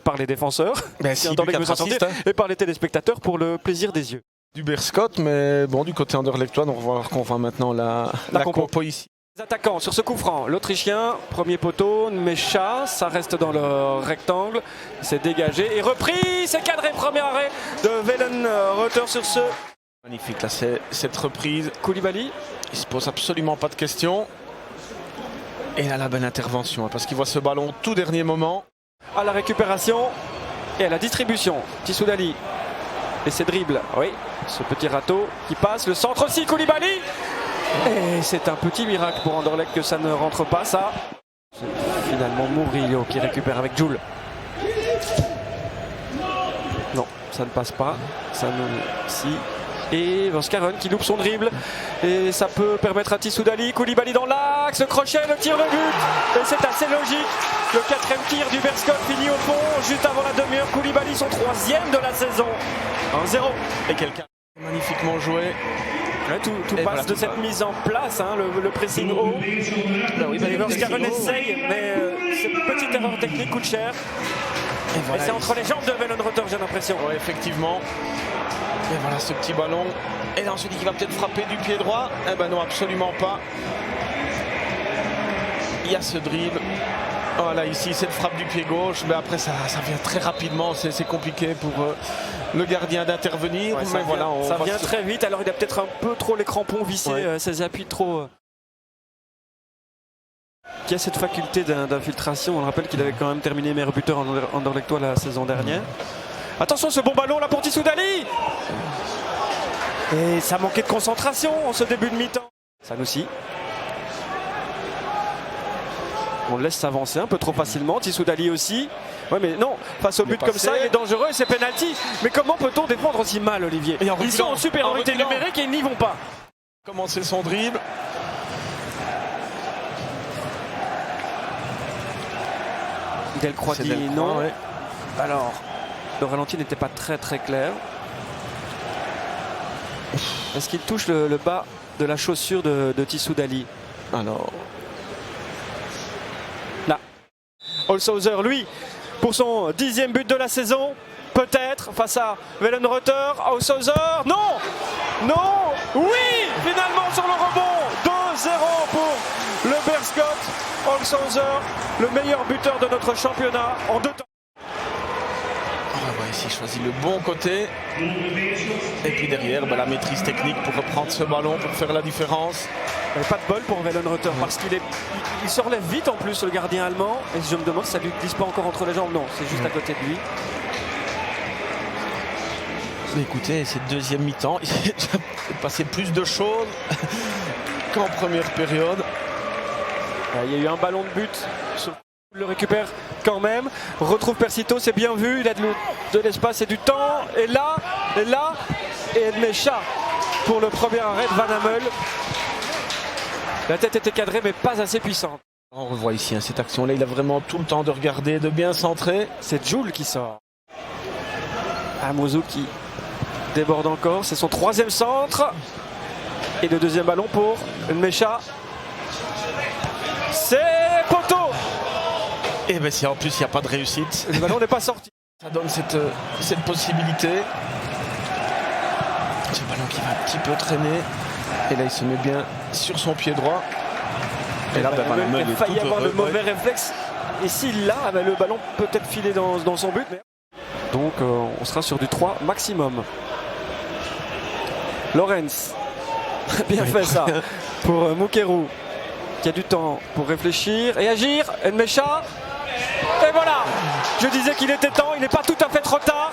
par les défenseurs, si Anderlecht veut s'en sortir, et par les téléspectateurs pour le plaisir des yeux. Du Berscott, mais bon, du côté Anderlechtois, on va voir qu'on voit maintenant la compo ici. Les attaquants sur ce coup franc, l'Autrichien, premier poteau, Mecha, ça reste dans le rectangle, c'est dégagé et repris, c'est cadré, premier arrêt de Wellenreuther sur ce. Magnifique là, c'est cette reprise. Koulibaly. Il se pose absolument pas de questions. Et là, la bonne intervention, parce qu'il voit ce ballon tout dernier moment. À la récupération et à la distribution, Tissoudali et ses dribbles, oui, ce petit râteau qui passe, le centre aussi, Koulibaly. Et c'est un petit miracle pour Anderlecht que ça ne rentre pas, ça. C'est finalement Murillo qui récupère avec Jules. Non, ça ne passe pas. Ça ne... Si. Et Vaskaren qui loupe son dribble. Et ça peut permettre à Tissoudali, Koulibaly dans l'axe, le crochet, le tir, le but. Et c'est assez logique. Le 4e tir du Berscott finit au fond, juste avant la demi-heure. Koulibaly, son 3e de la saison. 1-0. Et quelqu'un magnifiquement joué. Ouais, tout passe voilà, de cette mise en place, hein, le pressing haut. Vaskaren essaye, mais cette petite erreur technique coûte cher. Et, voilà, c'est entre les jambes de Wellenreuther, j'ai l'impression. Oui, effectivement. Et voilà ce petit ballon. Et là on se dit qu'il va peut-être frapper du pied droit. Eh ben non, absolument pas. Il y a ce dribble. Voilà, ici cette frappe du pied gauche. Mais après ça vient très rapidement. C'est compliqué pour le gardien d'intervenir. Ouais, mais voilà, ça vient très vite. Alors il a peut-être un peu trop les crampons vissés, ouais. Ses appuis trop. Qui a cette faculté d'infiltration. On rappelle qu'il avait quand même terminé meilleur buteur en Anderlechtois la saison dernière. Attention ce bon ballon là pour Tissoudali. Et ça manquait de concentration en ce début de mi-temps. Sanoussi. On le laisse s'avancer un peu trop facilement. Tissoudali aussi. Ouais mais non, face au but comme ça, il est dangereux et c'est penalty. Mais comment peut-on défendre aussi mal, Olivier? Ils sont en supériorité numérique et ils n'y vont pas. Commencer son dribble. Delcroix dit non. Ouais. Alors, le ralenti n'était pas très clair. Est-ce qu'il touche le bas de la chaussure de Tissoudali? Alors. Là. Holshouser, lui, pour son 10e but de la saison, peut-être, face à Wellenreuther. Holshouser, non. Non. Oui, finalement sur le rebond. 2-0 pour le Berscott. Holshouser, le meilleur buteur de notre championnat en 2 temps. Ici, il choisit le bon côté. Et puis derrière, la maîtrise technique pour reprendre ce ballon, pour faire la différence. Pas de bol pour Wellenreuther parce qu'il se relève vite en plus, le gardien allemand. Et je me demande si ça ne lui glisse pas encore entre les jambes. Non, c'est juste à côté de lui. Mais écoutez, cette deuxième mi-temps, il est passé plus de choses qu'en première période. Il y a eu un ballon de but. Il le récupère quand même. Retrouve Persito, c'est bien vu. Il a de l'espace et du temps. Et là, et Mecha pour le premier arrêt de Van Hammel. La tête était cadrée, mais pas assez puissante. On revoit ici cette action-là. Il a vraiment tout le temps de regarder, de bien centrer. C'est Jules qui sort. Amouzou qui déborde encore. C'est son 3e centre. Et le 2e ballon pour Mecha. C'est poteau. Et bien si en plus il n'y a pas de réussite. Le ballon n'est pas sorti. Ça donne cette possibilité. Ce ballon qui va un petit peu traîner. Et là il se met bien sur son pied droit. Et là il a failli avoir le mauvais réflexe. Et s'il l'a, le ballon peut être filé dans son but. Mais... Donc on sera sur du 3 maximum. Lorenz. Bien fait ça. Pour Mukeru. Qui a du temps pour réfléchir et agir. Mecha. Et voilà. Je disais qu'il était temps. Il n'est pas tout à fait trop tard.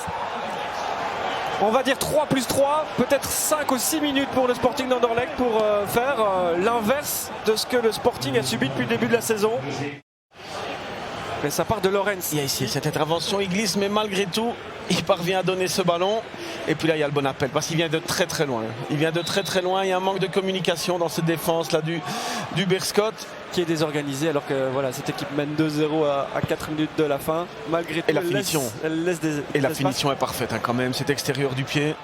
On va dire 3 plus 3. Peut-être 5 ou 6 minutes pour le Sporting d'Anderlecht pour faire l'inverse de ce que le Sporting a subi depuis le début de la saison. Mais ça part de Lorenz. Il y a ici cette intervention. Il glisse, mais malgré tout, il parvient à donner ce ballon. Et puis là, il y a le bon appel parce qu'il vient de très loin. Il vient de très loin. Il y a un manque de communication dans cette défense là du Berscott. Qui est désorganisé alors que voilà, cette équipe mène 2-0 à 4 minutes de la fin. Malgré tout, et la finition. La finition est parfaite quand même, cet extérieur du pied.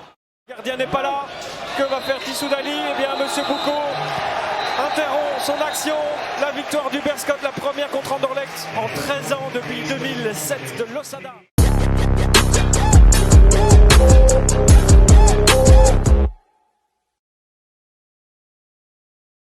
Le gardien n'est pas là. Que va faire Tissoudali? Eh bien, Monsieur Boucaud interrompt son action. La victoire du Berscott, la première contre Anderlecht en 13 ans depuis 2007 de l'Osada.